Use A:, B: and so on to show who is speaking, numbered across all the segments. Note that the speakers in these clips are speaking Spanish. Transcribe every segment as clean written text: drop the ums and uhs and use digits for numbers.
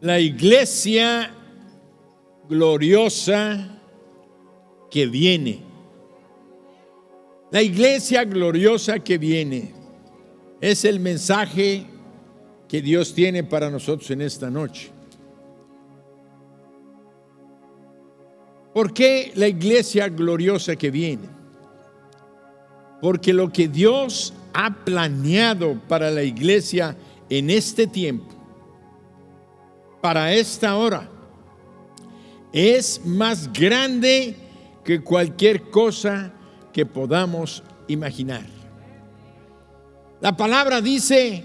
A: La iglesia gloriosa que viene. La iglesia gloriosa que viene es el mensaje que Dios tiene para nosotros en esta noche. ¿Por qué la iglesia gloriosa que viene? Porque lo que Dios ha planeado para la iglesia en este tiempo, para esta hora, es más grande que cualquier cosa que podamos imaginar. La palabra dice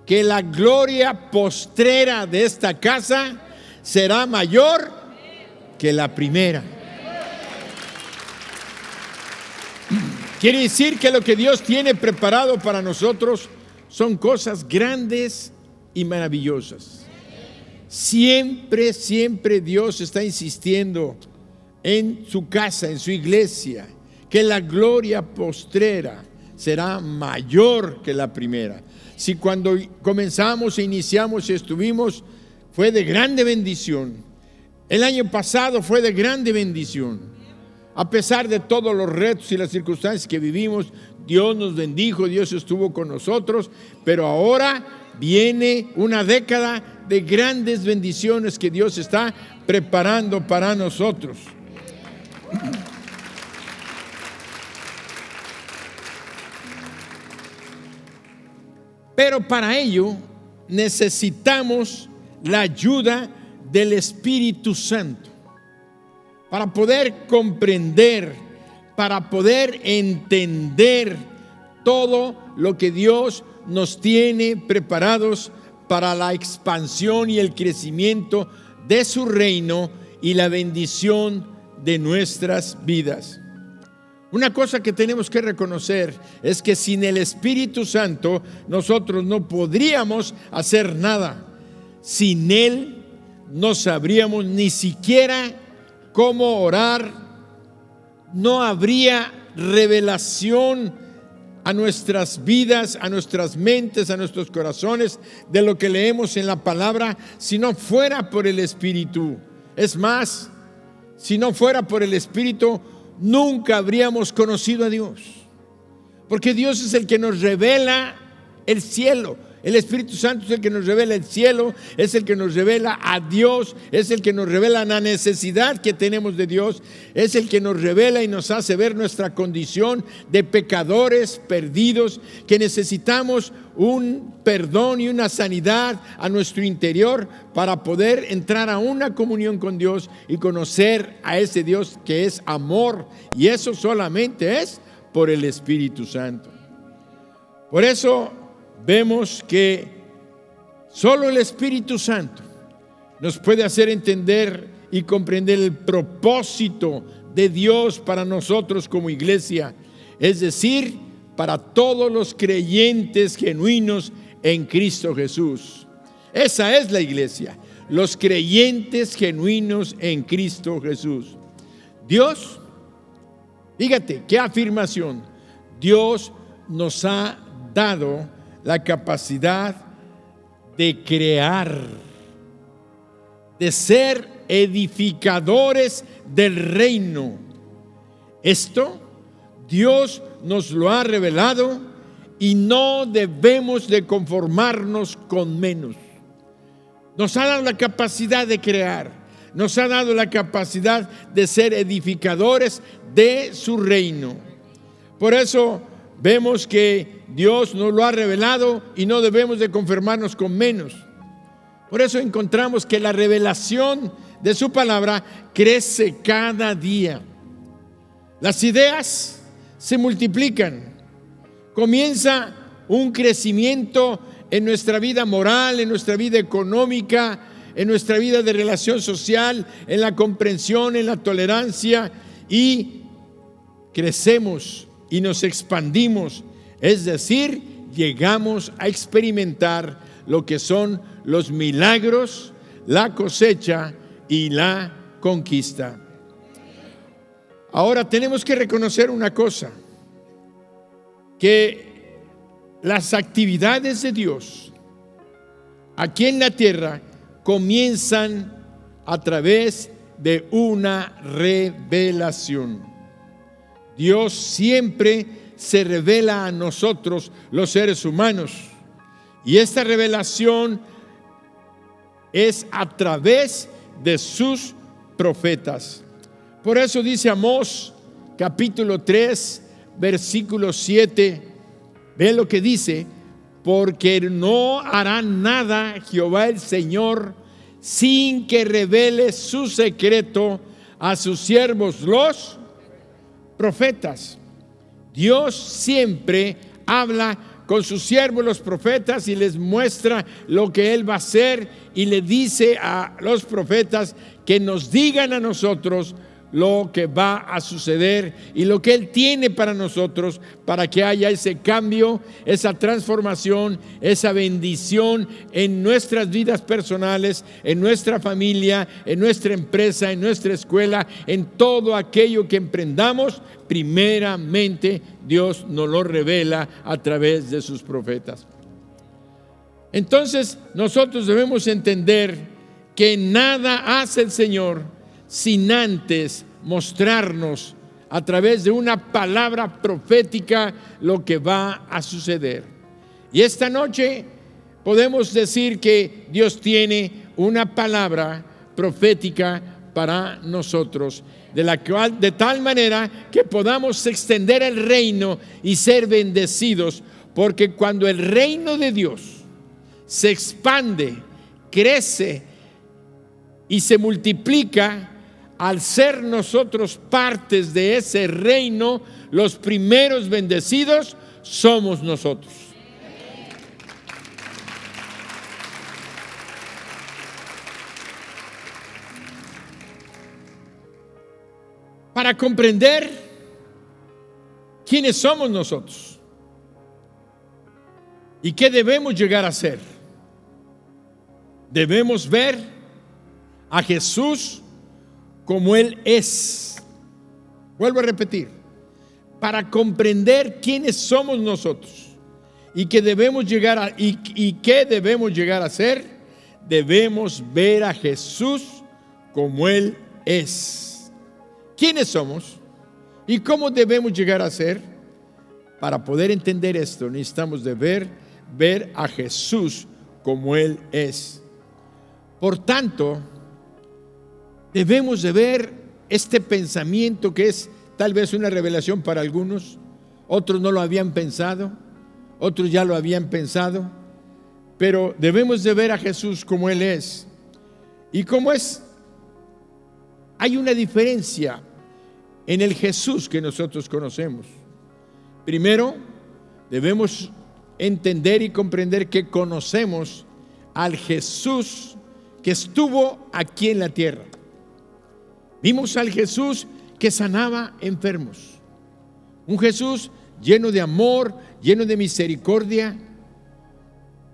A: que la gloria postrera de esta casa será mayor que la primera. Quiere decir que lo que Dios tiene preparado para nosotros son cosas grandes y maravillosas. Siempre Dios está insistiendo en su casa, en su iglesia, que la gloria postrera será mayor que la primera. Si cuando comenzamos e iniciamos y estuvimos, fue de grande bendición. El año pasado fue de grande bendición. A pesar de todos los retos y las circunstancias que vivimos, Dios nos bendijo, Dios estuvo con nosotros, pero ahora viene una década de grandes bendiciones que Dios está preparando para nosotros. Pero para ello necesitamos la ayuda del Espíritu Santo para poder comprender, para poder entender todo lo que Dios nos tiene preparados para la expansión y el crecimiento de su reino y la bendición de nuestras vidas. Una cosa que tenemos que reconocer es que sin el Espíritu Santo nosotros no podríamos hacer nada. Sin Él no sabríamos ni siquiera cómo orar, no habría revelación a nuestras vidas, a nuestras mentes, a nuestros corazones de lo que leemos en la palabra si no fuera por el Espíritu. Es más, si no fuera por el Espíritu, nunca habríamos conocido a Dios, porque Dios es el que nos revela el cielo. El Espíritu Santo es el que nos revela el cielo, es el que nos revela a Dios, es el que nos revela la necesidad que tenemos de Dios, es el que nos revela y nos hace ver nuestra condición de pecadores perdidos, que necesitamos un perdón y una sanidad a nuestro interior para poder entrar a una comunión con Dios y conocer a ese Dios que es amor, y eso solamente es por el Espíritu Santo. Por eso vemos que solo el Espíritu Santo nos puede hacer entender y comprender el propósito de Dios para nosotros como iglesia, es decir, para todos los creyentes genuinos en Cristo Jesús. Esa es la iglesia, los creyentes genuinos en Cristo Jesús. Dios, fíjate qué afirmación, Dios nos ha dado la capacidad de crear, de ser edificadores del reino. Esto Dios nos lo ha revelado y no debemos de conformarnos con menos. Nos ha dado la capacidad de crear, nos ha dado la capacidad de ser edificadores de su reino. Por eso vemos que Dios nos lo ha revelado y no debemos de conformarnos con menos. Por eso encontramos que la revelación de su palabra crece cada día. Las ideas se multiplican. Comienza un crecimiento en nuestra vida moral, en nuestra vida económica, en nuestra vida de relación social, en la comprensión, en la tolerancia, y crecemos y nos expandimos, es decir, llegamos a experimentar lo que son los milagros, la cosecha y la conquista. Ahora tenemos que reconocer una cosa, que las actividades de Dios aquí en la tierra comienzan a través de una revelación. Dios siempre se revela a nosotros, los seres humanos, y esta revelación es a través de sus profetas. Por eso dice Amós capítulo 3 versículo 7, ve lo que dice: porque no hará nada Jehová el Señor sin que revele su secreto a sus siervos los profetas. Dios siempre habla con sus siervos los profetas y les muestra lo que Él va a hacer, y le dice a los profetas que nos digan a nosotros lo que va a suceder y lo que Él tiene para nosotros, para que haya ese cambio, esa transformación, esa bendición en nuestras vidas personales, en nuestra familia, en nuestra empresa, en nuestra escuela, en todo aquello que emprendamos. Primeramente Dios nos lo revela a través de sus profetas. Entonces nosotros debemos entender que nada hace el Señor sin antes mostrarnos a través de una palabra profética lo que va a suceder. Y esta noche podemos decir que Dios tiene una palabra profética para nosotros, de tal manera que podamos extender el reino y ser bendecidos, porque cuando el reino de Dios se expande, crece y se multiplica, al ser nosotros partes de ese reino, los primeros bendecidos somos nosotros. Para comprender quiénes somos nosotros y qué debemos llegar a ser, debemos ver a Jesús como Él es. Vuelvo a repetir: para comprender quiénes somos nosotros y qué debemos llegar a ser, debemos ver a Jesús como Él es. ¿Quiénes somos y cómo debemos llegar a ser? Para poder entender esto, necesitamos de ver a Jesús como Él es. Por tanto, debemos de ver este pensamiento, que es tal vez una revelación para algunos. Otros no lo habían pensado, otros ya lo habían pensado, pero debemos de ver a Jesús como Él es. ¿Y cómo es? Hay una diferencia en el Jesús que nosotros conocemos. Primero, debemos entender y comprender que conocemos al Jesús que estuvo aquí en la tierra. Vimos al Jesús que sanaba enfermos, un Jesús lleno de amor, lleno de misericordia,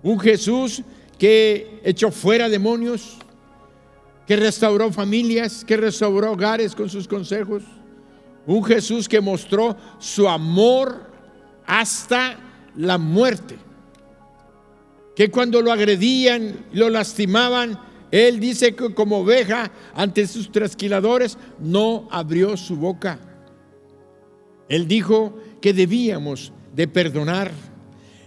A: un Jesús que echó fuera demonios, que restauró familias, que restauró hogares con sus consejos, un Jesús que mostró su amor hasta la muerte, que cuando lo agredían, lo lastimaban, Él dice que como oveja ante sus trasquiladores no abrió su boca. Él dijo que debíamos de perdonar.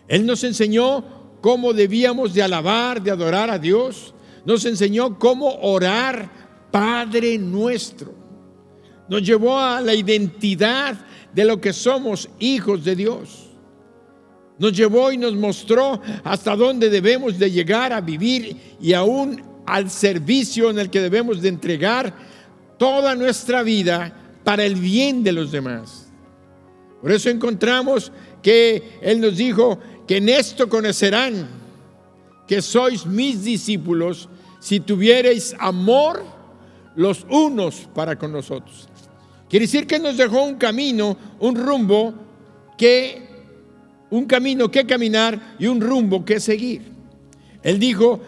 A: Él nos enseñó cómo debíamos de alabar, de adorar a Dios. Nos enseñó cómo orar Padre Nuestro. Nos llevó a la identidad de lo que somos, hijos de Dios. Nos llevó y nos mostró hasta dónde debemos de llegar a vivir, y aún al servicio en el que debemos de entregar toda nuestra vida para el bien de los demás. Por eso encontramos que Él nos dijo que en esto conocerán que sois mis discípulos, si tuviereis amor los unos para con los otros. Quiere decir que nos dejó un camino, un camino que caminar y un rumbo que seguir. Él dijo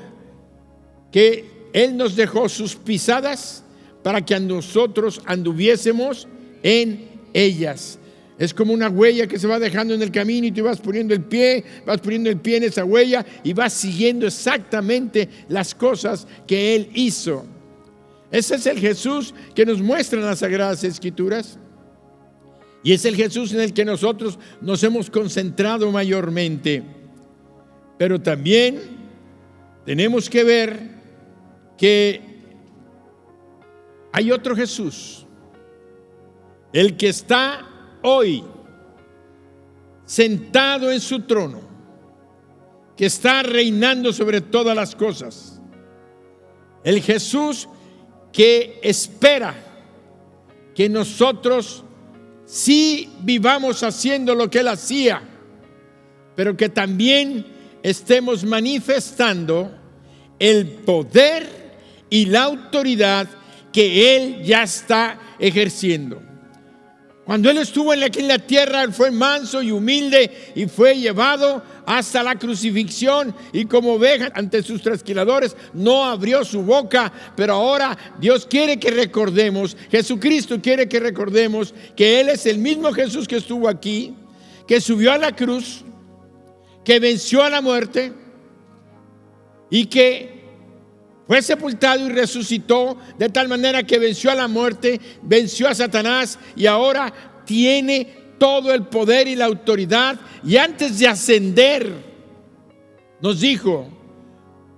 A: que Él nos dejó sus pisadas para que a nosotros anduviésemos en ellas. Es como una huella que se va dejando en el camino y tú vas poniendo el pie en esa huella y vas siguiendo exactamente las cosas que Él hizo. Ese es el Jesús que nos muestran las Sagradas Escrituras. Y es el Jesús en el que nosotros nos hemos concentrado mayormente. Pero también tenemos que ver que hay otro Jesús, el que está hoy sentado en su trono, que está reinando sobre todas las cosas. El Jesús que espera que nosotros sí vivamos haciendo lo que Él hacía, pero que también estemos manifestando el poder y la autoridad que Él ya está ejerciendo. Cuando Él estuvo aquí en la tierra, Él fue manso y humilde y fue llevado hasta la crucifixión, y como oveja ante sus trasquiladores no abrió su boca. Pero ahora Dios quiere que recordemos, Jesucristo quiere que recordemos que Él es el mismo Jesús que estuvo aquí, que subió a la cruz, que venció a la muerte y que fue sepultado y resucitó de tal manera que venció a la muerte, venció a Satanás, y ahora tiene todo el poder y la autoridad. Y antes de ascender nos dijo: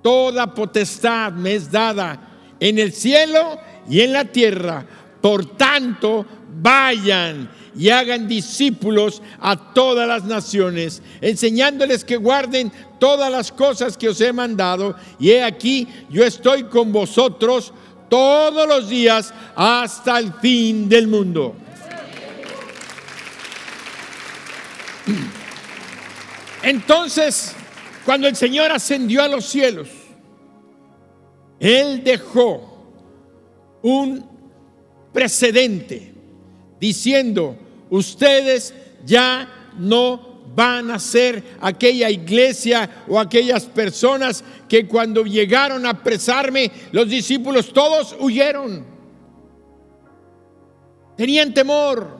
A: toda potestad me es dada en el cielo y en la tierra. Por tanto, vayan y hagan discípulos a todas las naciones, enseñándoles que guarden todas las cosas que os he mandado. Y he aquí, yo estoy con vosotros todos los días hasta el fin del mundo. Entonces, cuando el Señor ascendió a los cielos, Él dejó un precedente diciendo: ustedes ya no van a ser aquella iglesia o aquellas personas que cuando llegaron a apresarme, los discípulos todos huyeron, tenían temor.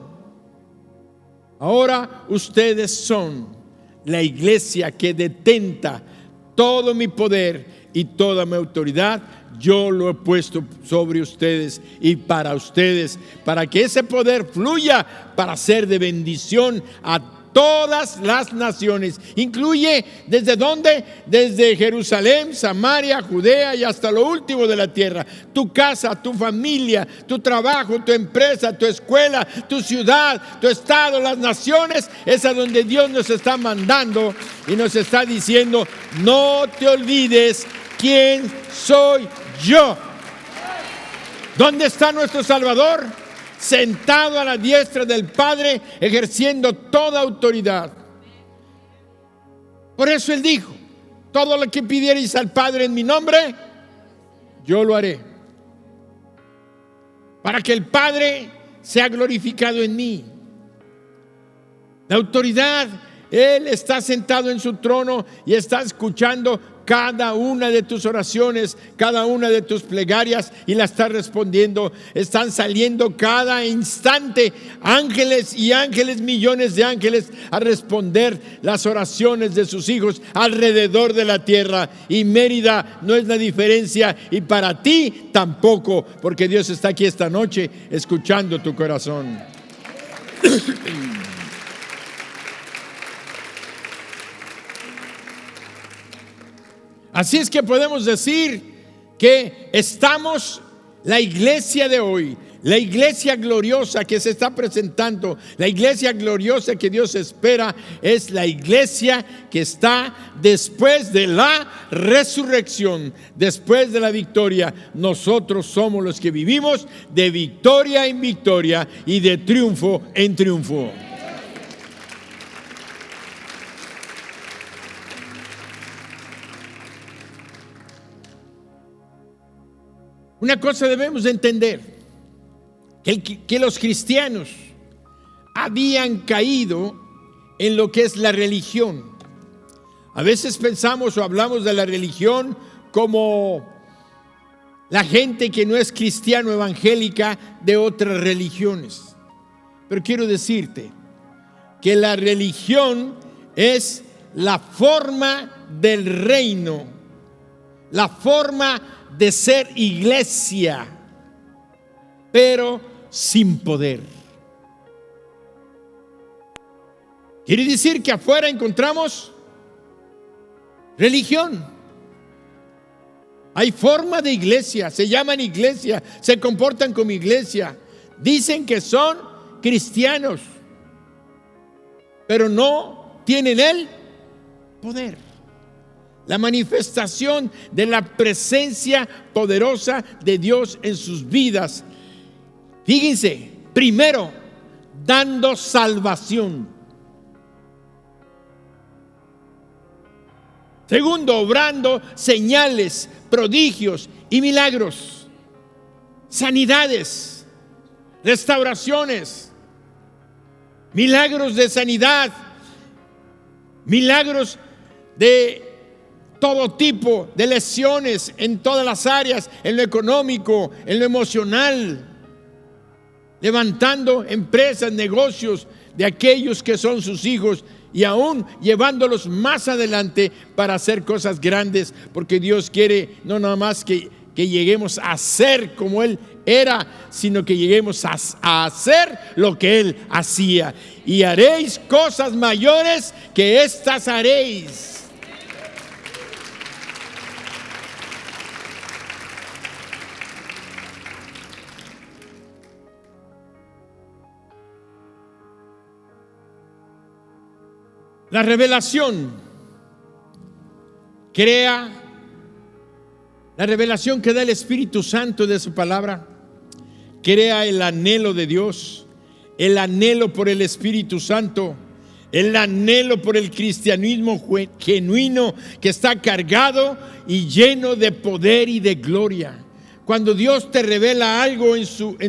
A: Ahora ustedes son la iglesia que detenta todo mi poder y toda mi autoridad. Yo lo he puesto sobre ustedes y para ustedes, para que ese poder fluya para ser de bendición a todas las naciones. Incluye ¿desde dónde? Desde Jerusalén, Samaria, Judea y hasta lo último de la tierra. Tu casa, tu familia, tu trabajo, tu empresa, tu escuela, tu ciudad, tu estado, las naciones. Es a donde Dios nos está mandando y nos está diciendo: no te olvides quién soy yo. ¿Dónde está nuestro Salvador? Sentado a la diestra del Padre, ejerciendo toda autoridad. Por eso Él dijo: todo lo que pidierais al Padre en mi nombre, yo lo haré, para que el Padre sea glorificado en mí. La autoridad, Él está sentado en su trono y está escuchando cada una de tus oraciones, cada una de tus plegarias, y la está respondiendo. Están saliendo cada instante ángeles y ángeles, millones de ángeles, a responder las oraciones de sus hijos alrededor de la tierra. Y Mérida no es la diferencia, y para ti tampoco, porque Dios está aquí esta noche escuchando tu corazón. Así es que podemos decir que estamos, la iglesia de hoy, la iglesia gloriosa que se está presentando, la iglesia gloriosa que Dios espera, es la iglesia que está después de la resurrección, después de la victoria. Nosotros somos los que vivimos de victoria en victoria y de triunfo en triunfo. Una cosa debemos de entender, que los cristianos habían caído en lo que es la religión. A veces pensamos o hablamos de la religión como la gente que no es cristiano evangélica de otras religiones. Pero quiero decirte que la religión es la forma del reino, la forma de ser iglesia, pero sin poder. Quiere decir que afuera encontramos religión. Hay forma de iglesia, se llaman iglesia, se comportan como iglesia, dicen que son cristianos, pero no tienen el poder. La manifestación de la presencia poderosa de Dios en sus vidas. Fíjense, primero, dando salvación. Segundo, obrando señales, prodigios y milagros, sanidades, restauraciones, milagros de sanidad, milagros de todo tipo de lesiones en todas las áreas, en lo económico, en lo emocional, levantando empresas, negocios de aquellos que son sus hijos y aún llevándolos más adelante para hacer cosas grandes, porque Dios quiere no nada más que lleguemos a ser como Él era, sino que lleguemos a hacer lo que Él hacía. Y haréis cosas mayores que estas haréis. La revelación crea, la revelación que da el Espíritu Santo de su palabra, crea el anhelo de Dios, el anhelo por el Espíritu Santo, el anhelo por el cristianismo genuino que está cargado y lleno de poder y de gloria. Cuando Dios te revela algo en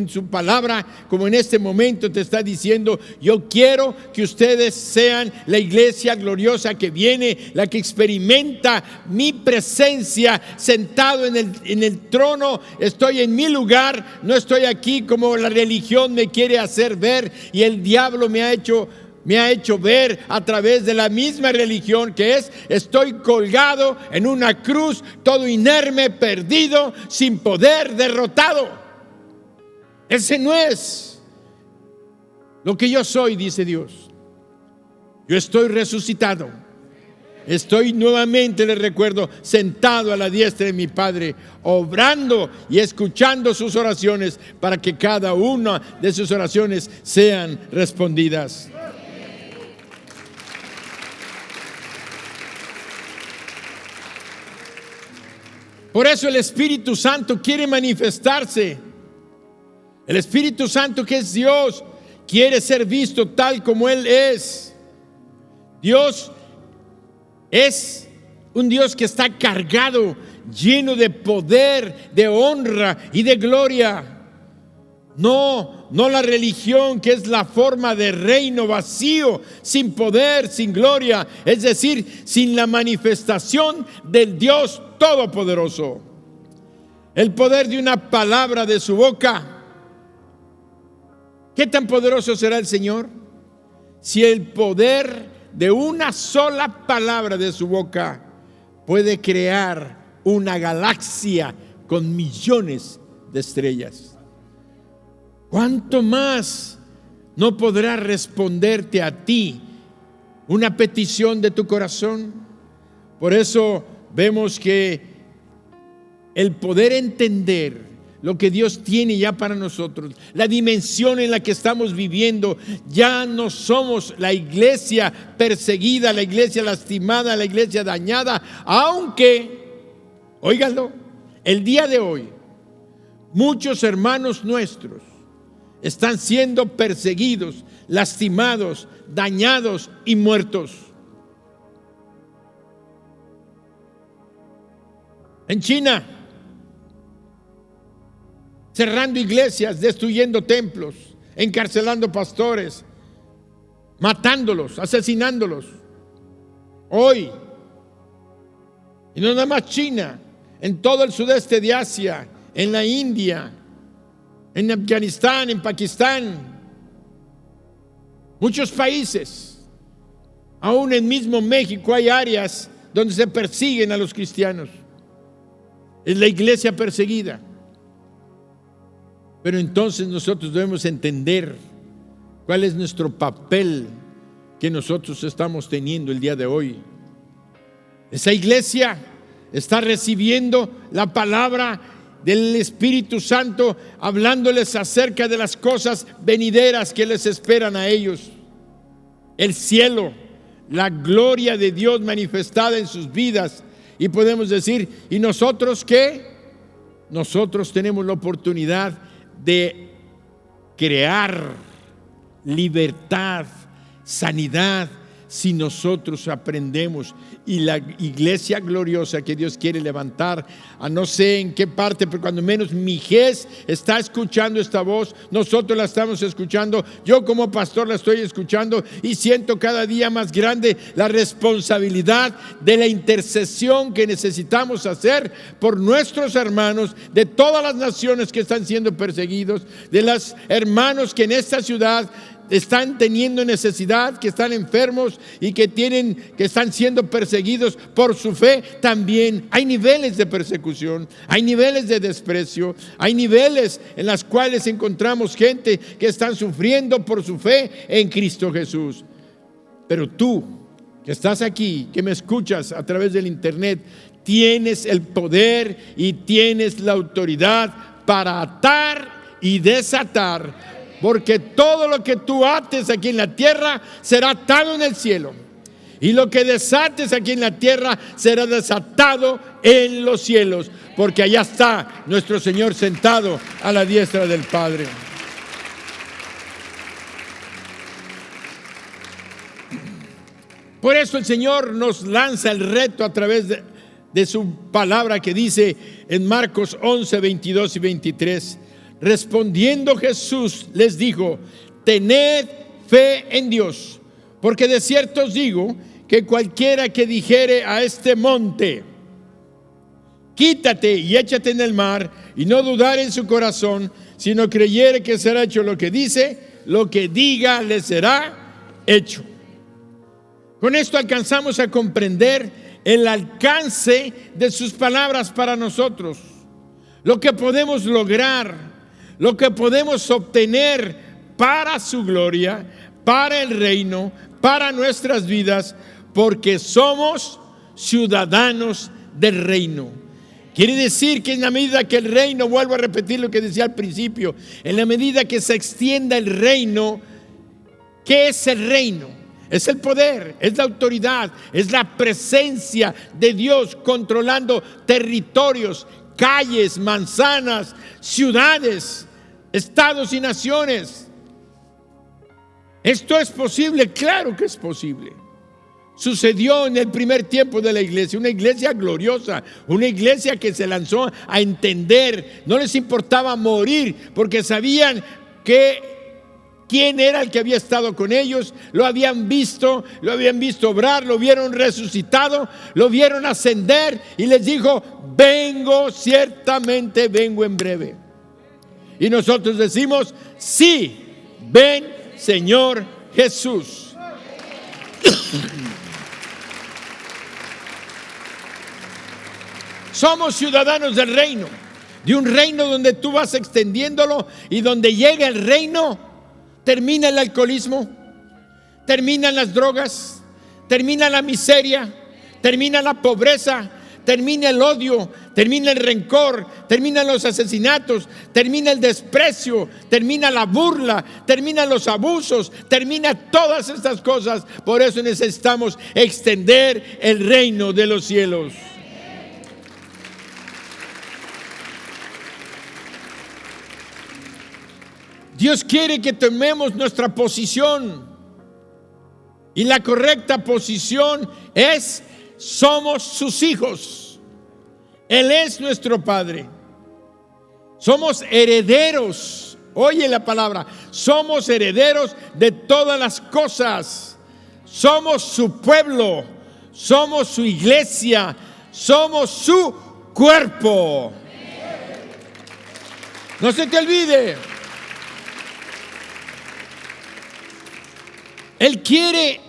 A: su palabra, como en este momento te está diciendo, yo quiero que ustedes sean la iglesia gloriosa que viene, la que experimenta mi presencia sentado en el trono. Estoy en mi lugar, no estoy aquí como la religión me quiere hacer ver y el diablo me ha hecho ver a través de la misma religión, que es: estoy colgado en una cruz, todo inerme, perdido, sin poder, derrotado. Ese no es lo que yo soy, dice Dios. Yo estoy resucitado. Estoy nuevamente, les recuerdo, sentado a la diestra de mi Padre, obrando y escuchando sus oraciones para que cada una de sus oraciones sean respondidas. Por eso el Espíritu Santo quiere manifestarse. El Espíritu Santo, que es Dios, quiere ser visto tal como Él es. Dios es un Dios que está cargado, lleno de poder, de honra y de gloria. No la religión, que es la forma de reino vacío, sin poder, sin gloria, es decir, sin la manifestación del Dios Todopoderoso. El poder de una palabra de su boca. ¿Qué tan poderoso será el Señor? Si el poder de una sola palabra de su boca puede crear una galaxia con millones de estrellas. ¿Cuánto más no podrá responderte a ti una petición de tu corazón? Por eso vemos que el poder entender lo que Dios tiene ya para nosotros, la dimensión en la que estamos viviendo, ya no somos la iglesia perseguida, la iglesia lastimada, la iglesia dañada, aunque, óiganlo, el día de hoy, muchos hermanos nuestros están siendo perseguidos, lastimados, dañados y muertos. En China, cerrando iglesias, destruyendo templos, encarcelando pastores, matándolos, asesinándolos. Hoy, y no nada más China, en todo el sudeste de Asia, en la India, en Afganistán, en Pakistán, Muchos países, aún en mismo México, hay áreas donde se persiguen a los cristianos. Es la iglesia perseguida. Pero entonces nosotros debemos entender cuál es nuestro papel que nosotros estamos teniendo el día de hoy. Esa iglesia está recibiendo la palabra del Espíritu Santo, hablándoles acerca de las cosas venideras que les esperan a ellos. El cielo, la gloria de Dios manifestada en sus vidas. Y podemos decir, ¿y nosotros qué? Nosotros tenemos la oportunidad de crear libertad, sanidad, si nosotros aprendemos. Y la iglesia gloriosa que Dios quiere levantar, a no sé en qué parte, pero cuando menos Mijés está escuchando esta voz, nosotros la estamos escuchando, yo como pastor la estoy escuchando, y siento cada día más grande la responsabilidad de la intercesión que necesitamos hacer por nuestros hermanos de todas las naciones que están siendo perseguidos, de los hermanos que en esta ciudad están teniendo necesidad, que están enfermos y que están siendo perseguidos por su fe. También hay niveles de persecución, hay niveles de desprecio, hay niveles en los cuales encontramos gente que están sufriendo por su fe en Cristo Jesús. Pero tú, que estás aquí, que me escuchas a través del internet, tienes el poder y tienes la autoridad para atar y desatar. Porque todo lo que tú ates aquí en la tierra será atado en el cielo. Y lo que desates aquí en la tierra será desatado en los cielos. Porque allá está nuestro Señor sentado a la diestra del Padre. Por eso el Señor nos lanza el reto a través de su palabra que dice en Marcos 11, 22 y 23. Respondiendo Jesús les dijo: tened fe en Dios, porque de cierto os digo que cualquiera que dijere a este monte: quítate y échate en el mar, y no dudar en su corazón, sino creyere que será hecho lo que dice, lo que diga le será hecho. Con esto alcanzamos a comprender el alcance de sus palabras para nosotros, lo que podemos lograr, lo que podemos obtener para su gloria, para el reino, para nuestras vidas, porque somos ciudadanos del reino. Quiere decir que en la medida que el reino, vuelvo a repetir lo que decía al principio, en la medida que se extienda el reino, ¿qué es el reino? Es el poder, es la autoridad, es la presencia de Dios controlando territorios, calles, manzanas, ciudades, estados y naciones. ¿Esto es posible? Claro que es posible. Sucedió en el primer tiempo de la iglesia, una iglesia gloriosa, una iglesia que se lanzó a entender, no les importaba morir, porque sabían quién era el que había estado con ellos, lo habían visto obrar, lo vieron resucitado, lo vieron ascender, y les dijo: vengo, ciertamente vengo en breve. Y nosotros decimos: sí, ven Señor Jesús. Somos ciudadanos del reino, de un reino donde tú vas extendiéndolo, y donde llega el reino, termina el alcoholismo, terminan las drogas, termina la miseria, termina la pobreza, termina el odio, termina el rencor, terminan los asesinatos, termina el desprecio, termina la burla, terminan los abusos, termina todas estas cosas. Por eso necesitamos extender el reino de los cielos. Dios quiere que tomemos nuestra posición, y la correcta posición es: somos sus hijos. Él es nuestro Padre. Somos herederos. Oye la palabra. Somos herederos de todas las cosas. Somos su pueblo. Somos su iglesia. Somos su cuerpo. No se te olvide. Él quiere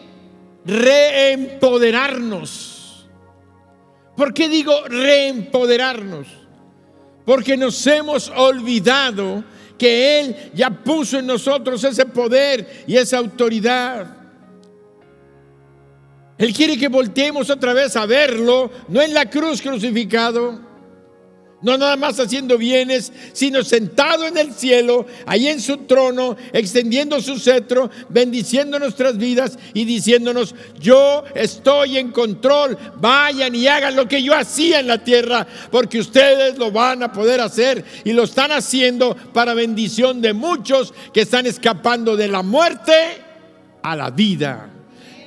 A: reempoderarnos. ¿Por qué digo reempoderarnos? Porque nos hemos olvidado que Él ya puso en nosotros ese poder y esa autoridad. Él quiere que volteemos otra vez a verlo, no en la cruz crucificado, no nada más haciendo bienes, sino sentado en el cielo, ahí en su trono, extendiendo su cetro, bendiciendo nuestras vidas y diciéndonos: yo estoy en control, vayan y hagan lo que yo hacía en la tierra, porque ustedes lo van a poder hacer y lo están haciendo para bendición de muchos que están escapando de la muerte a la vida,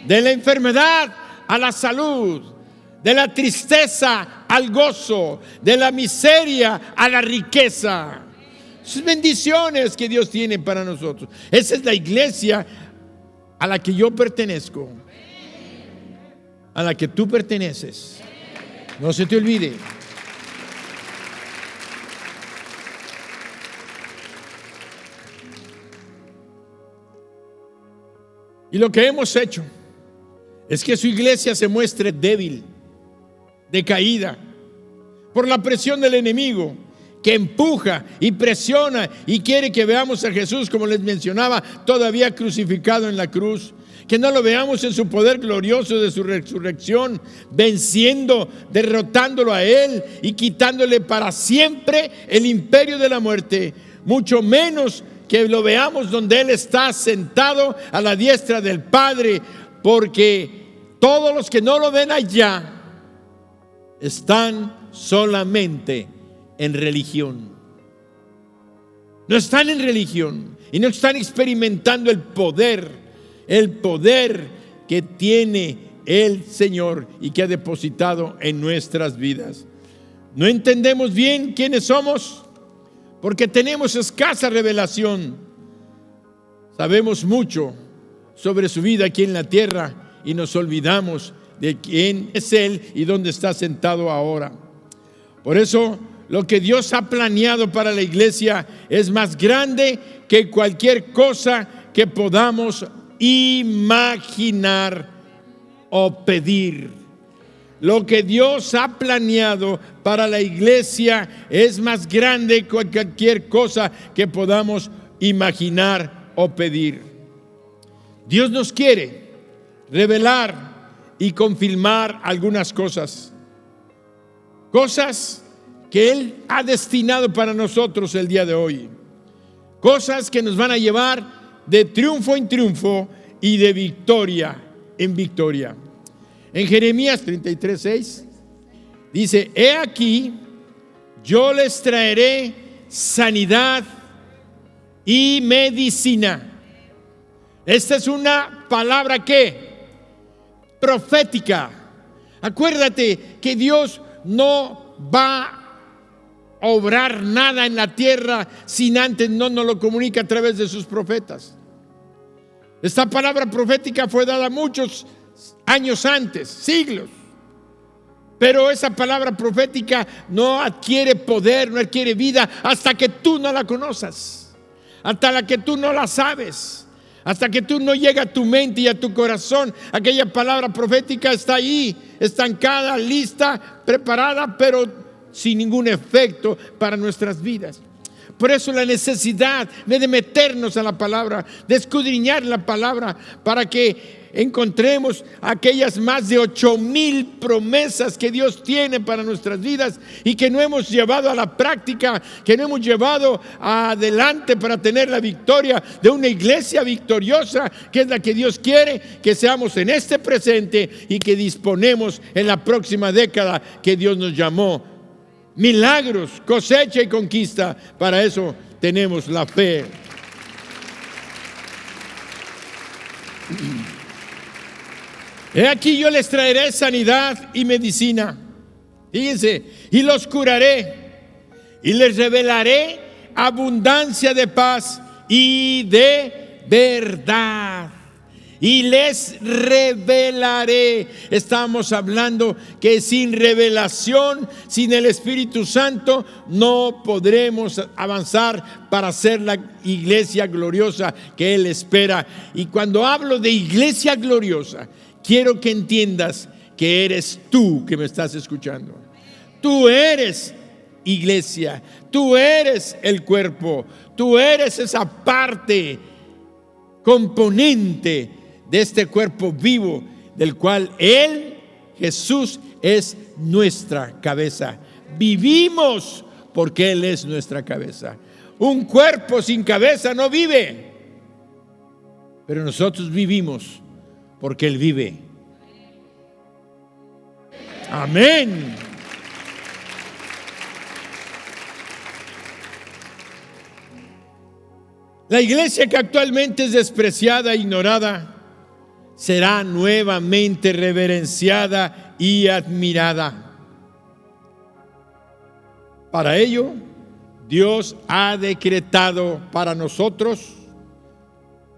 A: de la enfermedad a la salud, de la tristeza al gozo, de la miseria a la riqueza. Son bendiciones que Dios tiene para nosotros. Esa es la iglesia a la que yo pertenezco, a la que tú perteneces. No se te olvide. Y lo que hemos hecho es que su iglesia se muestre débil, decaída, por la presión del enemigo, que empuja y presiona y quiere que veamos a Jesús, como les mencionaba, todavía crucificado en la cruz, que no lo veamos en su poder glorioso de su resurrección, venciendo, derrotándolo a Él y quitándole para siempre el imperio de la muerte, mucho menos que lo veamos donde Él está sentado a la diestra del Padre, porque todos los que no lo ven allá están solamente en religión. No están en religión y no están experimentando el poder que tiene el Señor y que ha depositado en nuestras vidas. No entendemos bien quiénes somos porque tenemos escasa revelación. Sabemos mucho sobre su vida aquí en la tierra y nos olvidamos de quién es Él y dónde está sentado ahora. Por eso, lo que Dios ha planeado para la iglesia es más grande que cualquier cosa que podamos imaginar o pedir. Lo que Dios ha planeado para la iglesia es más grande que cualquier cosa que podamos imaginar o pedir. Dios nos quiere revelar y confirmar algunas cosas que Él ha destinado para nosotros el día de hoy, cosas que nos van a llevar de triunfo en triunfo y de victoria en victoria. En Jeremías 33:6 dice: he aquí, yo les traeré sanidad y medicina. Esta es una palabra que profética. Acuérdate que Dios no va a obrar nada en la tierra sin antes no nos lo comunica a través de sus profetas. Esta palabra profética fue dada muchos años antes, siglos. Pero esa palabra profética no adquiere poder, no adquiere vida hasta que tú no la conozcas, hasta la que tú no la sabes. Hasta que tú no llega a tu mente y a tu corazón, aquella palabra profética está ahí, estancada, lista, preparada, pero sin ningún efecto para nuestras vidas. Por eso la necesidad de meternos a la palabra, de escudriñar la palabra, para que encontremos aquellas más de 8,000 promesas que Dios tiene para nuestras vidas y que no hemos llevado a la práctica, que no hemos llevado adelante para tener la victoria de una iglesia victoriosa, que es la que Dios quiere que seamos en este presente y que disponemos en la próxima década que Dios nos llamó. Milagros, cosecha y conquista. Para eso tenemos la fe. He aquí, yo les traeré sanidad y medicina. Fíjense, y los curaré y les revelaré abundancia de paz y de verdad. y les revelaré. Estamos hablando que sin revelación, sin el Espíritu Santo, no podremos avanzar para ser la iglesia gloriosa que Él espera. Y cuando hablo de iglesia gloriosa, quiero que entiendas que eres tú que me estás escuchando. Tú eres iglesia, tú eres el cuerpo, tú eres esa parte, componente de este cuerpo vivo, del cual Él, Jesús, es nuestra cabeza. Vivimos porque Él es nuestra cabeza. Un cuerpo sin cabeza no vive, pero nosotros vivimos porque Él vive. Amén. La iglesia que actualmente es despreciada e ignorada será nuevamente reverenciada y admirada. Para ello, Dios ha decretado para nosotros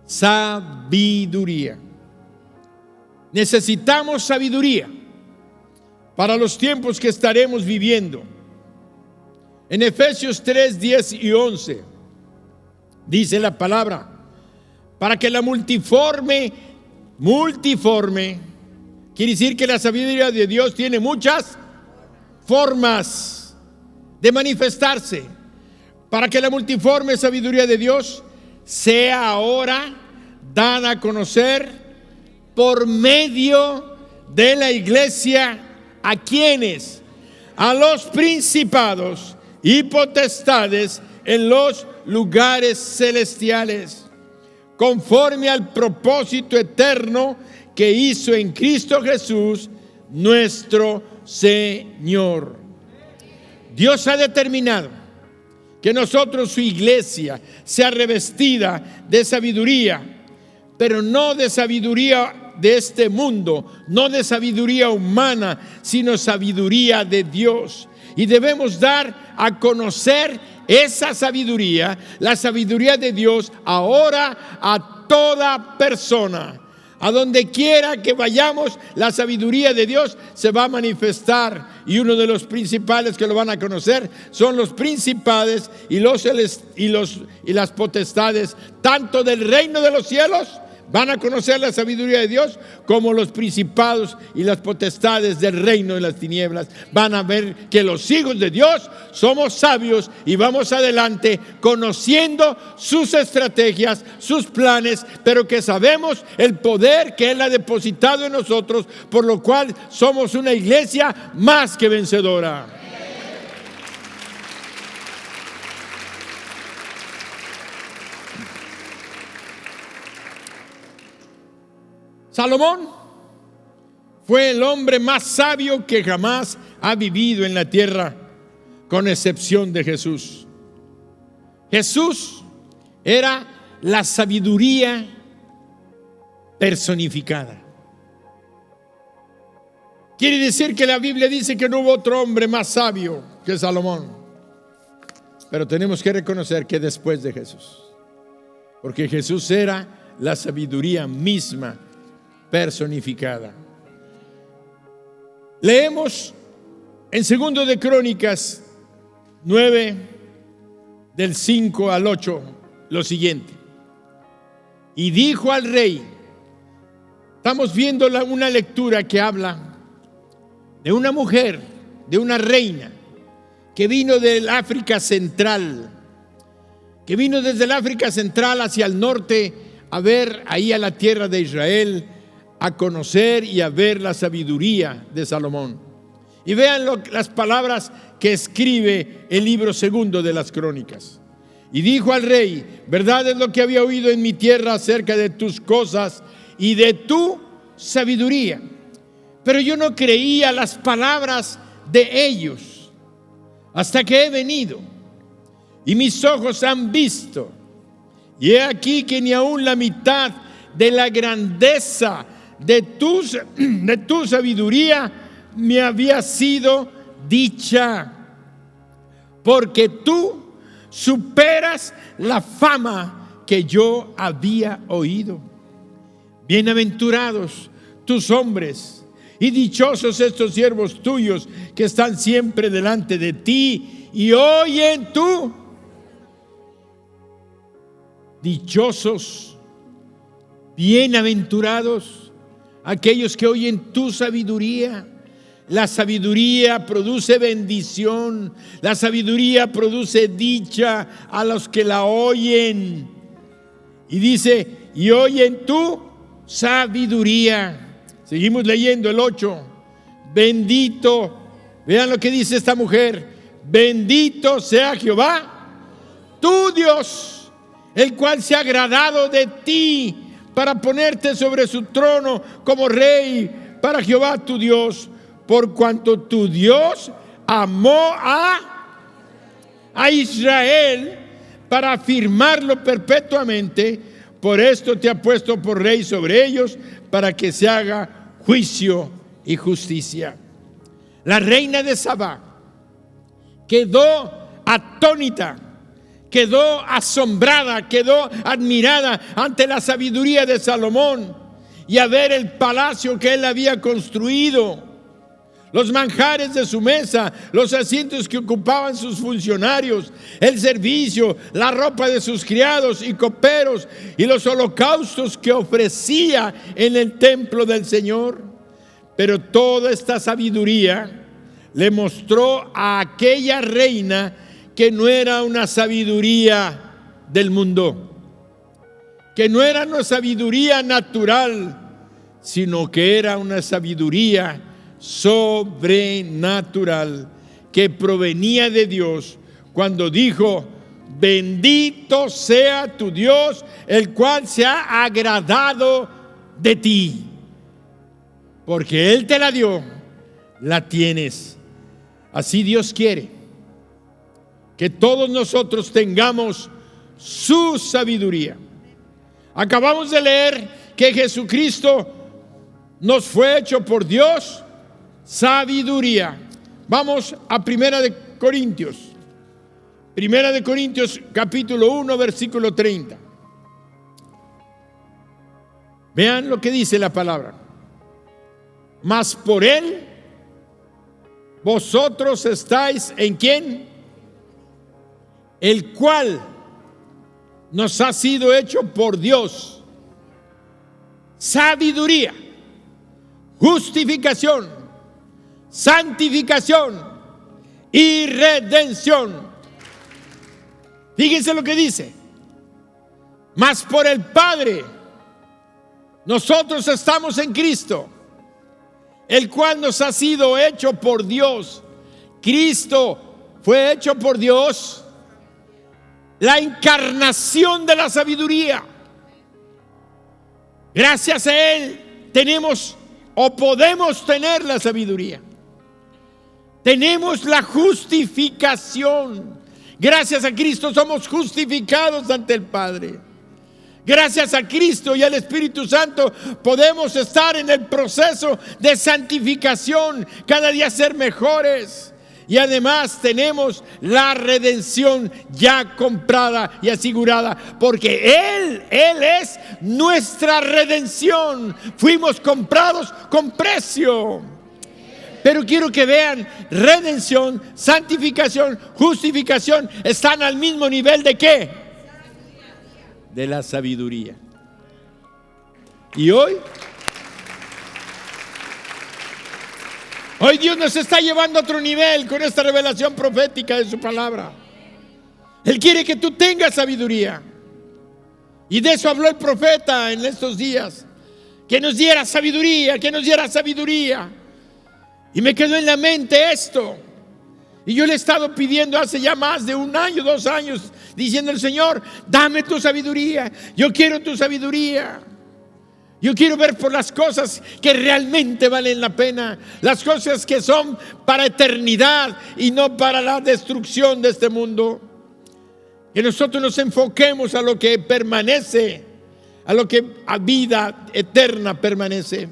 A: sabiduría. Necesitamos sabiduría para los tiempos que estaremos viviendo. En Efesios 3, 10 y 11 dice la palabra: para que la multiforme, quiere decir que la sabiduría de Dios tiene muchas formas de manifestarse. Para que la multiforme sabiduría de Dios sea ahora dada a conocer por medio de la iglesia. ¿A quiénes? A los principados y potestades en los lugares celestiales, conforme al propósito eterno que hizo en Cristo Jesús, nuestro Señor. Dios ha determinado que nosotros, su iglesia, sea revestida de sabiduría, pero no de sabiduría de este mundo, no de sabiduría humana, sino sabiduría de Dios. Y debemos dar a conocer esa sabiduría, la sabiduría de Dios, ahora a toda persona. A donde quiera que vayamos, la sabiduría de Dios se va a manifestar. Y uno de los principales que lo van a conocer son los principales y las potestades, tanto del reino de los cielos. Van a conocer la sabiduría de Dios, como los principados y las potestades del reino de las tinieblas. Van a ver que los hijos de Dios somos sabios y vamos adelante conociendo sus estrategias, sus planes, pero que sabemos el poder que Él ha depositado en nosotros, por lo cual somos una iglesia más que vencedora. Salomón fue el hombre más sabio que jamás ha vivido en la tierra, con excepción de Jesús. Jesús era la sabiduría personificada. Quiere decir que la Biblia dice que no hubo otro hombre más sabio que Salomón. Pero tenemos que reconocer que después de Jesús, porque Jesús era la sabiduría misma personificada. Leemos en 2 de Crónicas 9 del 5 al 8 lo siguiente: y dijo al rey. Estamos viendo una lectura que habla de una mujer, de una reina que vino del África Central, que vino desde el África Central hacia el norte a ver ahí a la tierra de Israel, a conocer y a ver la sabiduría de Salomón. Y vean las palabras que escribe el libro 2 de las Crónicas. Y dijo al rey: verdad es lo que había oído en mi tierra acerca de tus cosas y de tu sabiduría, pero yo no creía las palabras de ellos hasta que he venido, y mis ojos han visto, y he aquí que ni aun la mitad de la grandeza de tu sabiduría me había sido dicha, porque tú superas la fama que yo había oído. Bienaventurados tus hombres y dichosos estos siervos tuyos que están siempre delante de ti y oyen tú. Dichosos, bienaventurados aquellos que oyen tu sabiduría. La sabiduría produce bendición, la sabiduría produce dicha a los que la oyen. Y dice, y oyen tu sabiduría. Seguimos leyendo el 8. Bendito, vean lo que dice esta mujer: bendito sea Jehová, tu Dios, el cual se ha agradado de ti para ponerte sobre su trono como rey para Jehová tu Dios, por cuanto tu Dios amó a Israel para afirmarlo perpetuamente. Por esto te ha puesto por rey sobre ellos, para que se haga juicio y justicia. La reina de Sabá quedó atónita, quedó asombrada, quedó admirada ante la sabiduría de Salomón y a ver el palacio que él había construido, los manjares de su mesa, los asientos que ocupaban sus funcionarios, el servicio, la ropa de sus criados y coperos y los holocaustos que ofrecía en el templo del Señor. Pero toda esta sabiduría le mostró a aquella reina que no era una sabiduría del mundo, que no era una sabiduría natural, sino que era una sabiduría sobrenatural que provenía de Dios, cuando dijo: bendito sea tu Dios, el cual se ha agradado de ti, porque Él te la dio, la tienes. Así Dios quiere que todos nosotros tengamos su sabiduría. Acabamos de leer que Jesucristo nos fue hecho por Dios sabiduría. Vamos a Primera de Corintios capítulo 1 versículo 30. Vean lo que dice la palabra: mas por Él vosotros estáis en ¿quién? El cual nos ha sido hecho por Dios sabiduría, justificación, santificación y redención. Fíjense lo que dice: mas por el Padre nosotros estamos en Cristo, el cual nos ha sido hecho por Dios. Cristo fue hecho por Dios, la encarnación de la sabiduría. Gracias a Él tenemos o podemos tener la sabiduría. Tenemos la justificación. Gracias a Cristo somos justificados ante el Padre. Gracias a Cristo y al Espíritu Santo podemos estar en el proceso de santificación, cada día ser mejores. Y además tenemos la redención ya comprada y asegurada, porque Él es nuestra redención. Fuimos comprados con precio. Pero quiero que vean, redención, santificación, justificación están al mismo nivel ¿de qué? De la sabiduría. Y hoy Dios nos está llevando a otro nivel con esta revelación profética de su palabra. Él quiere que tú tengas sabiduría. Y de eso habló el profeta en estos días. Que nos diera sabiduría, que nos diera sabiduría. Y me quedó en la mente esto. Y yo le he estado pidiendo hace ya más de 1 año, 2 años, diciendo al Señor: dame tu sabiduría. Yo quiero tu sabiduría. Yo quiero ver por las cosas que realmente valen la pena, las cosas que son para eternidad y no para la destrucción de este mundo. Que nosotros nos enfoquemos a lo que permanece, a lo que a vida eterna permanece.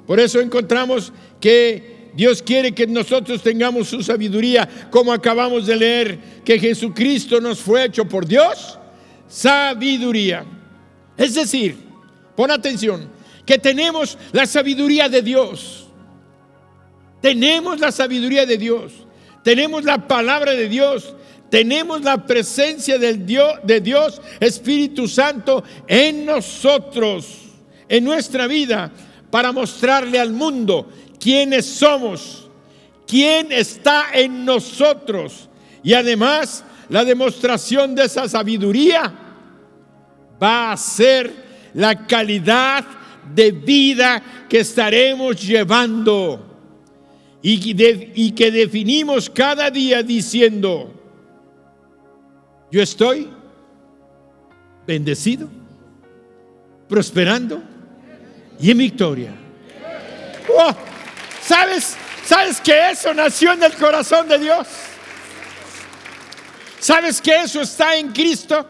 A: Por eso encontramos que Dios quiere que nosotros tengamos su sabiduría, como acabamos de leer, que Jesucristo nos fue hecho por Dios sabiduría. Es decir, pon atención, que tenemos la sabiduría de Dios. Tenemos la sabiduría de Dios. Tenemos la palabra de Dios. Tenemos la presencia de Dios, Espíritu Santo, en nosotros, en nuestra vida, para mostrarle al mundo quiénes somos, quién está en nosotros. Y además, la demostración de esa sabiduría va a ser la calidad de vida que estaremos llevando y que definimos cada día diciendo: yo estoy bendecido, prosperando y en victoria. Oh, ¿Sabes que eso nació en el corazón de Dios? ¿Sabes que eso está en Cristo?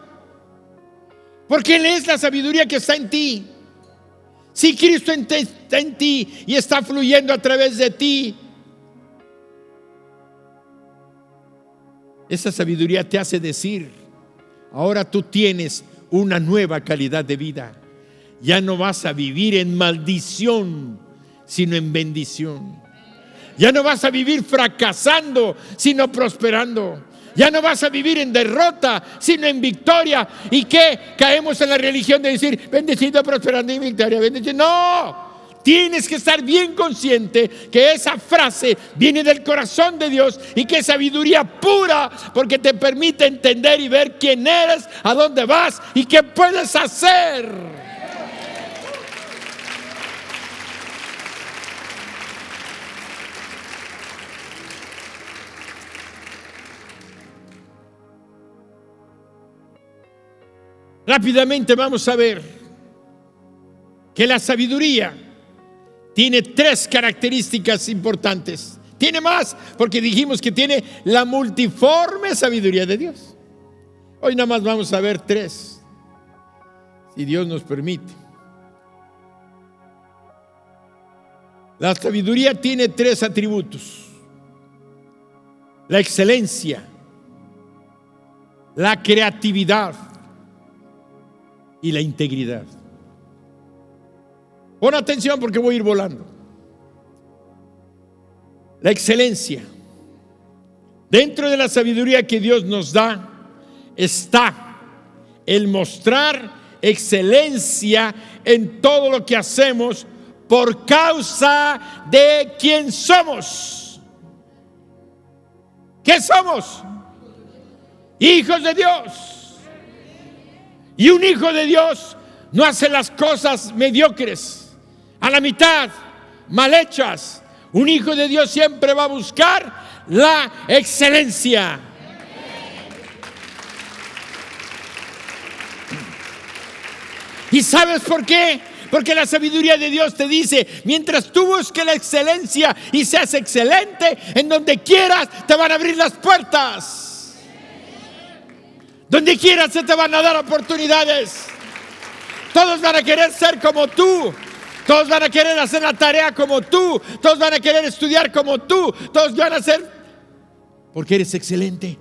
A: Porque Él es la sabiduría que está en ti. Si Cristo está en ti y está fluyendo a través de ti, esa sabiduría te hace decir: ahora tú tienes una nueva calidad de vida. Ya no vas a vivir en maldición, sino en bendición. Ya no vas a vivir fracasando, sino prosperando. Ya no vas a vivir en derrota, sino en victoria. ¿Y qué? Caemos en la religión de decir: bendecido, prosperando y en victoria. Bendecido. No. Tienes que estar bien consciente que esa frase viene del corazón de Dios y que es sabiduría pura, porque te permite entender y ver quién eres, a dónde vas y qué puedes hacer. Rápidamente vamos a ver que la sabiduría tiene 3 características importantes. Tiene más, porque dijimos que tiene la multiforme sabiduría de Dios. Hoy nada más vamos a ver 3, si Dios nos permite. La sabiduría tiene 3 atributos: la excelencia, la creatividad y la integridad. Pon atención porque voy a ir volando. La excelencia. Dentro de la sabiduría que Dios nos da está el mostrar excelencia en todo lo que hacemos por causa de quién somos. ¿Qué somos? Hijos de Dios. Y un hijo de Dios no hace las cosas mediocres, a la mitad, mal hechas. Un hijo de Dios siempre va a buscar la excelencia. ¿Y sabes por qué? Porque la sabiduría de Dios te dice: mientras tú busques la excelencia y seas excelente, en donde quieras te van a abrir las puertas. Donde quieras se te van a dar oportunidades. Todos van a querer ser como tú. Todos van a querer hacer la tarea como tú. Todos van a querer estudiar como tú. Todos van a hacer, porque eres excelente.